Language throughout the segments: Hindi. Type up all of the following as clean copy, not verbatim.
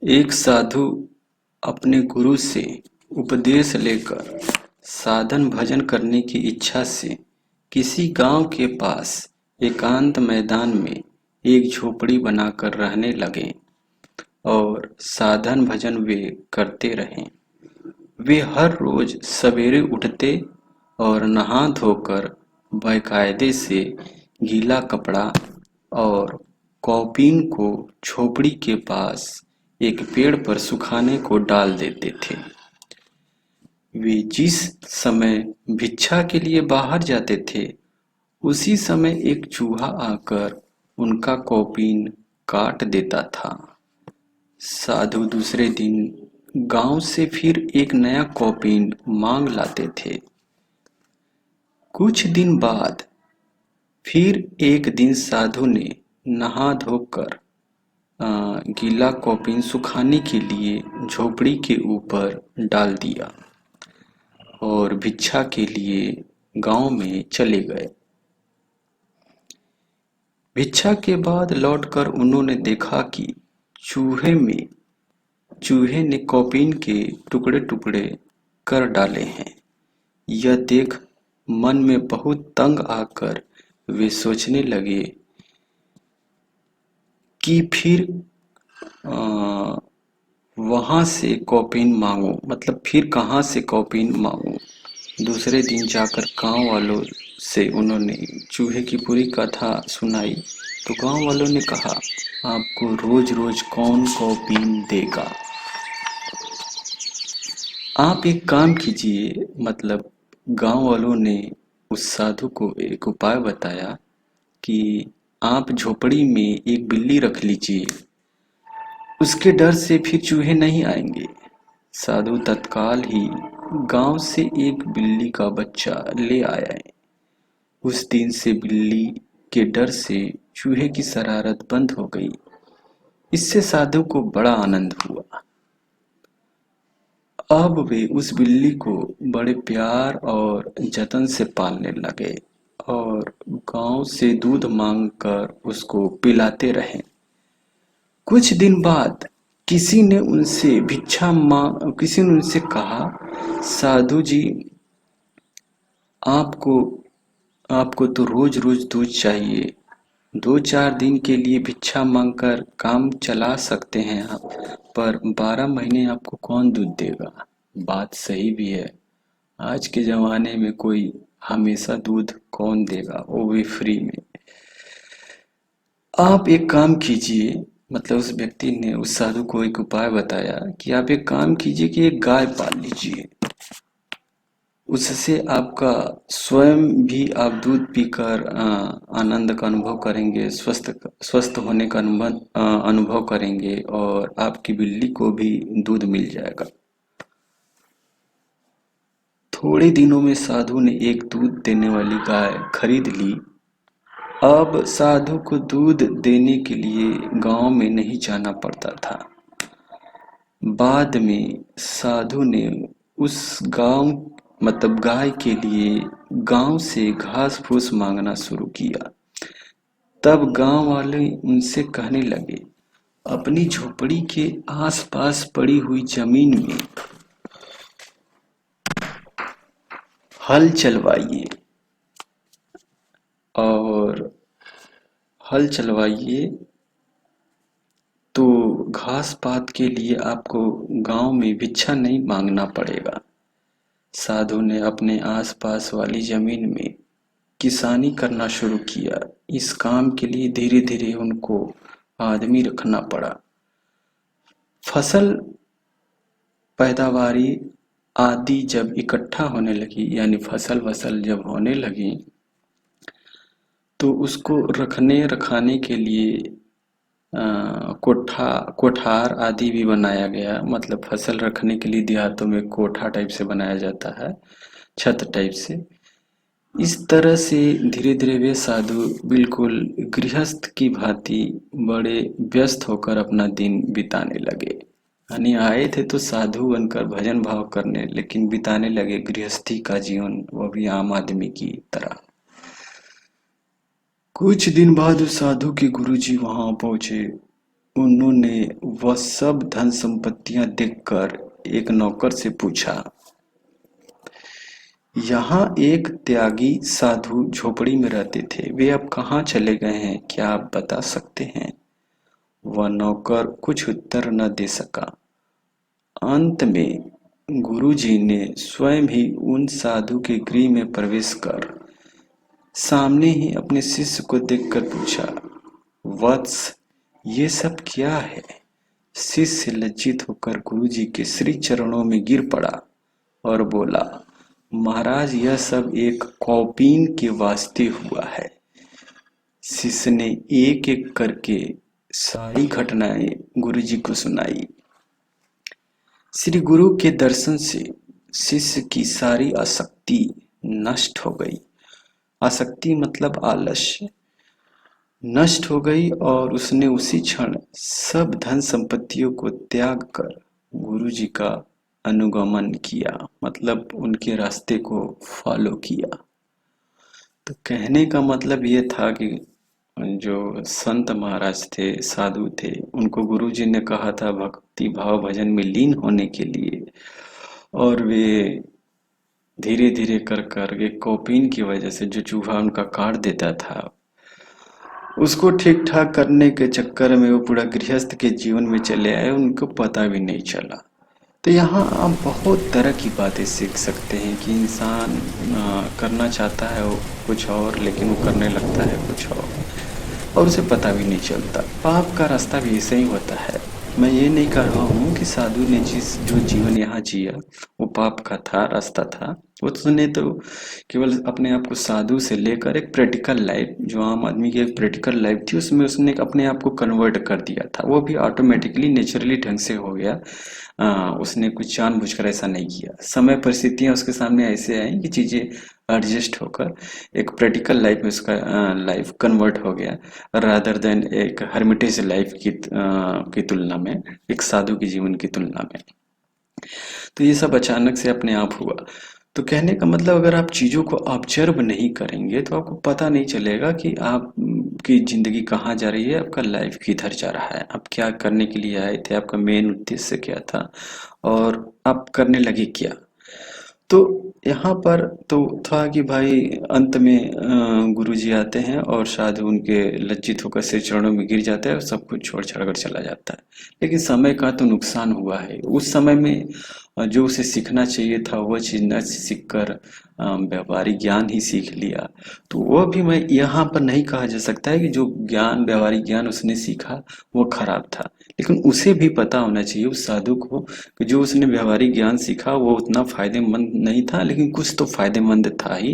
एक साधु अपने गुरु से उपदेश लेकर साधन भजन करने की इच्छा से किसी गांव के पास एकांत मैदान में एक झोपड़ी बनाकर रहने लगे और साधन भजन वे करते रहे। वे हर रोज सवेरे उठते और नहा धोकर बाकायदे से गीला कपड़ा और कौपीन को झोपड़ी के पास एक पेड़ पर सुखाने को डाल देते थे। वे जिस समय भिक्षा के लिए बाहर जाते थे, उसी समय एक चूहा आकर उनका कौपीन काट देता था। साधु दूसरे दिन गांव से फिर एक नया कौपीन मांग लाते थे। कुछ दिन बाद फिर एक दिन साधु ने नहा धोकर गीला कौपीन सुखाने के लिए झोपड़ी के ऊपर डाल दिया और भिक्षा के लिए गांव में चले गए। भिक्षा के बाद लौटकर उन्होंने देखा कि चूहे ने कौपीन के टुकड़े टुकड़े कर डाले हैं। यह देख मन में बहुत तंग आकर वे सोचने लगे कि फिर वहां से कौपीन मांगो, मतलब फिर कहाँ से कौपीन मांगो। दूसरे दिन जाकर गांव वालों से उन्होंने चूहे की पूरी कथा सुनाई तो गांव वालों ने कहा, आपको रोज रोज कौन कौपीन देगा, आप एक काम कीजिए। मतलब गांव वालों ने उस साधु को एक उपाय बताया कि आप झोपड़ी में एक बिल्ली रख लीजिए, उसके डर से फिर चूहे नहीं आएंगे। साधु तत्काल ही गांव से एक बिल्ली का बच्चा ले आया। उस दिन से बिल्ली के डर से चूहे की शरारत बंद हो गई। इससे साधु को बड़ा आनंद हुआ। अब वे उस बिल्ली को बड़े प्यार और जतन से पालने लगे और गांव से दूध मांगकर उसको पिलाते रहे। कुछ दिन बाद किसी ने उनसे कहा, साधु जी, आपको आपको तो रोज रोज दूध चाहिए, 2-4 दिन के लिए भिक्षा मांगकर काम चला सकते हैं आप, पर 12 महीने आपको कौन दूध देगा। बात सही भी है, आज के जमाने में कोई हमेशा दूध कौन देगा, वो भी फ्री में। आप एक काम कीजिए, मतलब उस व्यक्ति ने उस साधु को एक उपाय बताया कि आप एक काम कीजिए कि एक गाय पाल लीजिए। उससे आपका स्वयं भी आप दूध पीकर आनंद का अनुभव करेंगे, स्वस्थ होने का अनुभव करेंगे और आपकी बिल्ली को भी दूध मिल जाएगा। थोड़े दिनों में साधु ने एक दूध देने वाली गाय खरीद ली। अब साधु को दूध देने के लिए गांव में नहीं जाना पड़ता था। बाद में साधु ने उस गाय के लिए गांव से घास फूस मांगना शुरू किया। तब गांव वाले उनसे कहने लगे, अपनी झोपड़ी के आसपास पड़ी हुई जमीन में हल चलवाइए तो घास पात के लिए आपको गांव में भिक्षा नहीं मांगना पड़ेगा। साधु ने अपने आसपास वाली जमीन में किसानी करना शुरू किया। इस काम के लिए धीरे धीरे उनको आदमी रखना पड़ा। फसल पैदावारी आदि जब इकट्ठा होने लगी, यानी फसल जब होने लगी, तो उसको रखने रखाने के लिए कोठार आदि भी बनाया गया। मतलब फसल रखने के लिए देहातों में कोठा टाइप से बनाया जाता है, छत टाइप से। इस तरह से धीरे धीरे वे साधु बिल्कुल गृहस्थ की भांति बड़े व्यस्त होकर अपना दिन बिताने लगे। यानी आए थे तो साधु बनकर भजन भाव करने, लेकिन बिताने लगे गृहस्थी का जीवन, वो भी आम आदमी की तरह। कुछ दिन बाद उस साधु के गुरुजी वहां पहुंचे उन्होंने वह सब धन संपत्तियां देखकर एक नौकर से पूछा, यहाँ एक त्यागी साधु झोपड़ी में रहते थे, वे अब कहाँ चले गए हैं, क्या आप बता सकते हैं? वह नौकर कुछ उत्तर न दे सका। अंत में गुरुजी ने स्वयं ही उन साधु के गृह में प्रवेश कर सामने ही अपने शिष्य को देखकर पूछा, वत्स, ये सब क्या है? शिष्य लज्जित होकर गुरुजी के श्री चरणों में गिर पड़ा और बोला, महाराज, यह सब एक कौपीन के वास्ते हुआ है। शिष्य ने एक एक करके सारी घटनाएं गुरुजी को सुनाई। श्री गुरु के दर्शन से शिष्य की सारी आसक्ति नष्ट हो गई। आसक्ति मतलब आलस्य नष्ट हो गई और उसने उसी क्षण सब धन संपत्तियों को त्याग कर गुरुजी का अनुगमन किया, मतलब उनके रास्ते को फॉलो किया। तो कहने का मतलब ये था कि जो संत महाराज थे, साधु थे, उनको गुरुजी ने कहा था भक्ति भाव भजन में लीन होने के लिए, और वे धीरे धीरे कर कर एक कौपीन की वजह से जो चूहा उनका काट देता था, उसको ठीक ठाक करने के चक्कर में वो पूरा गृहस्थ के जीवन में चले आए, उनको पता भी नहीं चला। तो यहाँ आप बहुत तरह की बातें सीख सकते हैं कि इंसान करना चाहता है वो कुछ और, लेकिन वो करने लगता है कुछ और उसे पता भी नहीं चलता। पाप का रास्ता भी ऐसे ही होता है। मैं ये नहीं कह रहा हूँ कि साधु ने जो जीवन यहाँ जिया वो पाप का था, रास्ता था। उसने तो केवल अपने आप को साधु से लेकर एक प्रैक्टिकल लाइफ, जो आम आदमी की एक प्रैक्टिकल लाइफ थी, उसमें उसने अपने आप को कन्वर्ट कर दिया था। वो भी ऑटोमेटिकली नेचुरली ढंग से हो गया। उसने कुछ जानबूझकर ऐसा नहीं किया। समय परिस्थितियां उसके सामने ऐसे आई कि चीजें एडजस्ट होकर एक प्रैक्टिकल लाइफ में उसका लाइफ कन्वर्ट हो गया, रादर देन एक हर्मिटेज लाइफ की तुलना में, एक साधु के जीवन की तुलना में। तो ये सब अचानक से अपने आप हुआ। तो कहने का मतलब, अगर आप चीज़ों को ऑब्जर्व नहीं करेंगे तो आपको पता नहीं चलेगा कि आप की ज़िंदगी कहाँ जा रही है, आपका लाइफ किधर जा रहा है, आप क्या करने के लिए आए थे, आपका मेन उद्देश्य क्या था और आप करने लगे क्या। तो यहाँ पर तो था कि भाई अंत में गुरुजी आते हैं और साधु उनके लज्जित होकर से चरणों में गिर जाते हैं और सब कुछ छोड़ छाड़ कर चला जाता है। लेकिन समय का तो नुकसान हुआ है। उस समय में जो उसे सीखना चाहिए था वह चीज़ न सीख कर व्यावहारिक ज्ञान ही सीख लिया। तो वह भी मैं यहाँ पर नहीं कहा जा सकता है कि जो ज्ञान, व्यावहारिक ज्ञान उसने सीखा वो खराब था, लेकिन उसे भी पता होना चाहिए उस साधु को कि जो उसने व्यावहारिक ज्ञान सीखा वो उतना फायदेमंद नहीं था, लेकिन कुछ तो फायदेमंद था ही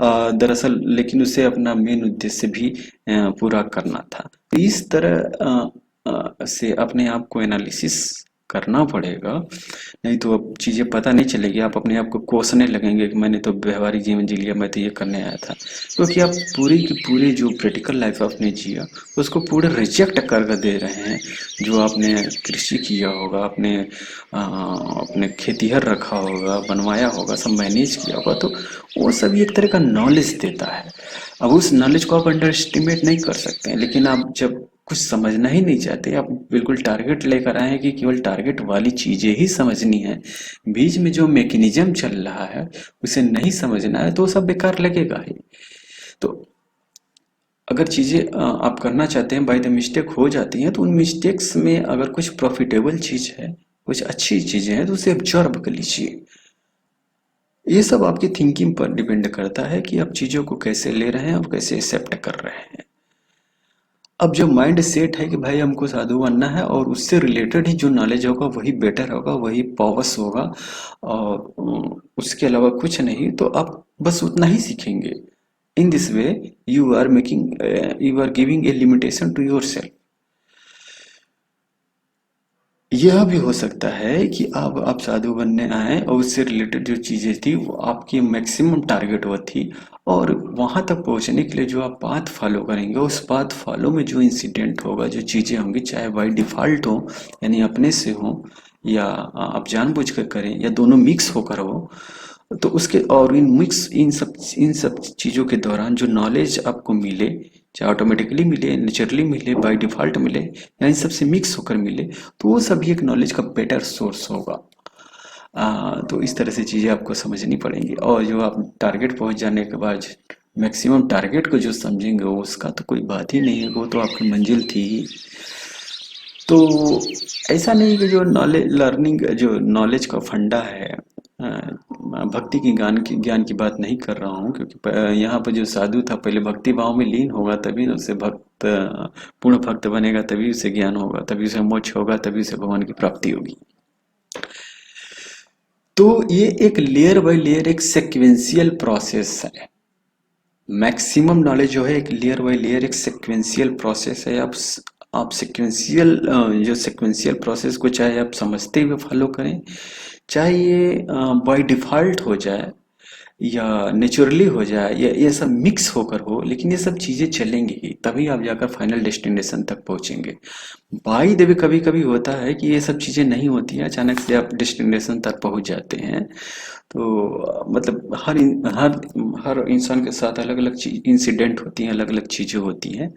दरअसल। लेकिन उसे अपना मेन उद्देश्य भी पूरा करना था। इस तरह से अपने आप को एनालिसिस करना पड़ेगा, नहीं तो अब चीज़ें पता नहीं चलेगी। आप अपने आप को कोसने लगेंगे कि मैंने तो व्यवहारिक जीवन जी लिया, मैं तो ये करने आया था, क्योंकि आप पूरी की पूरी जो प्रैक्टिकल लाइफ आपने जिया उसको पूरे रिजेक्ट कर दे रहे हैं। जो आपने कृषि किया होगा, अपने खेतीहर रखा होगा, बनवाया होगा, सब मैनेज किया होगा, तो वो सब एक तरह का नॉलेज देता है। अब उस नॉलेज को आप अंडर एस्टिमेट नहीं कर सकते हैं, लेकिन आप जब कुछ समझना ही नहीं चाहते, आप बिल्कुल टारगेट लेकर आए हैं कि केवल टारगेट वाली चीजें ही समझनी है, बीच में जो मैकेनिज्म चल रहा है उसे नहीं समझना है, तो सब बेकार लगेगा ही। तो अगर चीजें आप करना चाहते हैं, बाय द मिस्टेक हो जाती हैं, तो उन मिस्टेक्स में अगर कुछ प्रॉफिटेबल चीज है, कुछ अच्छी चीजें हैं, तो उसे ऑब्जर्व कर लीजिए। ये सब आपकी थिंकिंग पर डिपेंड करता है कि आप चीजों को कैसे ले रहे हैं और कैसे एक्सेप्ट कर रहे हैं। अब जो माइंड सेट है कि भाई हमको साधु बनना है और उससे रिलेटेड ही जो नॉलेज होगा वही बेटर होगा, वही पावस होगा, और उसके अलावा कुछ नहीं, तो आप बस उतना ही सीखेंगे। In this way you are giving a limitation to yourself. यह भी हो सकता है कि आप साधु बनने आए और उससे रिलेटेड जो चीजें थी वो आपकी मैक्सिमम टारगेट वो थी, और वहां तक पहुंचने के लिए जो आप पाथ फॉलो करेंगे, उस पाथ फॉलो में जो इंसिडेंट होगा, जो चीजें होंगी, चाहे बाई डिफॉल्ट हो यानी अपने से हो, या आप जानबूझकर करें, या दोनों मिक्स होकर हो, तो उसके और इन सब चीजों के दौरान जो नॉलेज आपको मिले, चाहे ऑटोमेटिकली मिले, नेचुरली मिले, बाय डिफ़ॉल्ट मिले या इन सब से मिक्स होकर मिले, तो वो सभी एक नॉलेज का बेटर सोर्स होगा। तो इस तरह से चीज़ें आपको समझनी पड़ेंगी। और जो आप टारगेट पहुंच जाने के बाद मैक्सिमम टारगेट को जो समझेंगे वो उसका तो कोई बात ही नहीं है, वो तो आपकी मंजिल थी ही। तो ऐसा नहीं कि जो नॉलेज लर्निंग जो नॉलेज का फंडा है, भक्ति की ज्ञान की बात नहीं कर रहा हूँ, क्योंकि यहाँ पर जो साधु था पहले भक्ति भाव में लीन होगा तभी ना उसे पूर्ण भक्त बनेगा, तभी उसे ज्ञान होगा, तभी उसे मोक्ष होगा, तभी उसे भगवान की प्राप्ति होगी। तो ये एक लेयर बाय लेयर एक सेक्वेंशियल प्रोसेस है। मैक्सिमम नॉलेज जो है एक लेयर बाय लेयर एक सेक्वेंशियल प्रोसेस है। आप सेक्वेंशियल जो सेक्वेंशियल प्रोसेस को चाहे आप समझते हुए फॉलो करें, चाहे ये बाय डिफ़ॉल्ट हो जाए या नेचुरली हो जाए या ये सब मिक्स होकर हो, लेकिन ये सब चीज़ें चलेंगी ही, तभी आप जाकर फाइनल डेस्टिनेशन तक पहुंचेंगे। बाई द वे कभी कभी होता है कि ये सब चीज़ें नहीं होती हैं, अचानक से आप डेस्टिनेशन तक पहुंच जाते हैं। तो मतलब हर इंसान के साथ अलग अलग चीज इंसिडेंट होती हैं, अलग अलग चीज़ें होती हैं।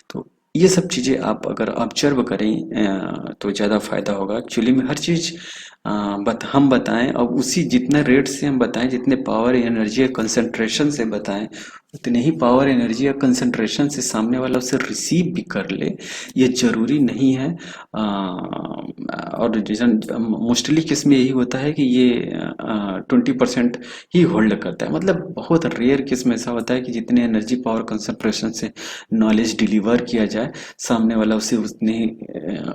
तो ये सब चीज़ें आप अगर ऑब्जर्व करें तो ज़्यादा फायदा होगा। एक्चुअली में हर चीज़ हम बताएं और उसी जितने रेट से हम बताएं, जितने पावर एनर्जी या कंसंट्रेशन से बताएं, उतने ही पावर एनर्जी या कंसंट्रेशन से सामने वाला उसे रिसीव भी कर ले, ये जरूरी नहीं है। और मोस्टली केस में यही होता है कि ये 20% ही होल्ड करता है। मतलब बहुत रेयर केस में ऐसा होता है कि जितने एनर्जी पावर कंसंट्रेशन से नॉलेज डिलीवर किया जाए, सामने वाला उसे उतनी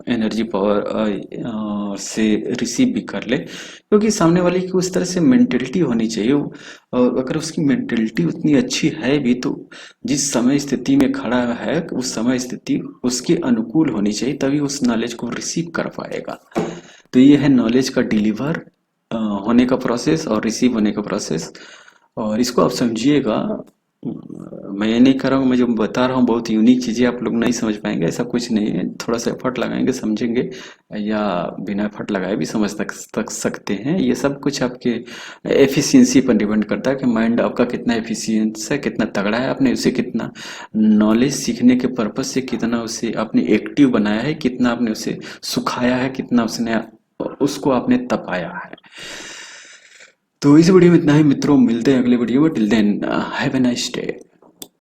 एनर्जी पावर से रिसीव भी कर ले, क्योंकि सामने वाले की उस तरह से मेंटेलिटी होनी चाहिए। और अगर उसकी मेंटेलिटी उतनी अच्छी है भी, तो जिस समय स्थिति में खड़ा है उस समय स्थिति उसके अनुकूल होनी चाहिए, तभी उस नॉलेज को रिसीव कर पाएगा। तो ये है नॉलेज का डिलीवर होने का प्रोसेस और रिसीव होने का प्रोसेस। और इसको आप समझिएगा। मैं ये नहीं कर रहा हूँ, मैं जो बता रहा हूँ बहुत यूनिक चीज़ें आप लोग नहीं समझ पाएंगे, ऐसा कुछ नहीं है। थोड़ा सा एफर्ट लगाएंगे समझेंगे, या बिना एफर्ट लगाए भी समझ तक सकते हैं। ये सब कुछ आपके एफिशिएंसी पर डिपेंड करता है कि माइंड आपका कितना एफिशिएंस है, कितना तगड़ा है, आपने उसे कितना नॉलेज सीखने के पर्पज से कितना उसे आपने एक्टिव बनाया है, कितना आपने उसे सुखाया है, कितना उसको आपने तपाया है। तो इस वीडियो में इतना ही मित्रों, मिलते हैं अगले वीडियो में। Till then have a nice day.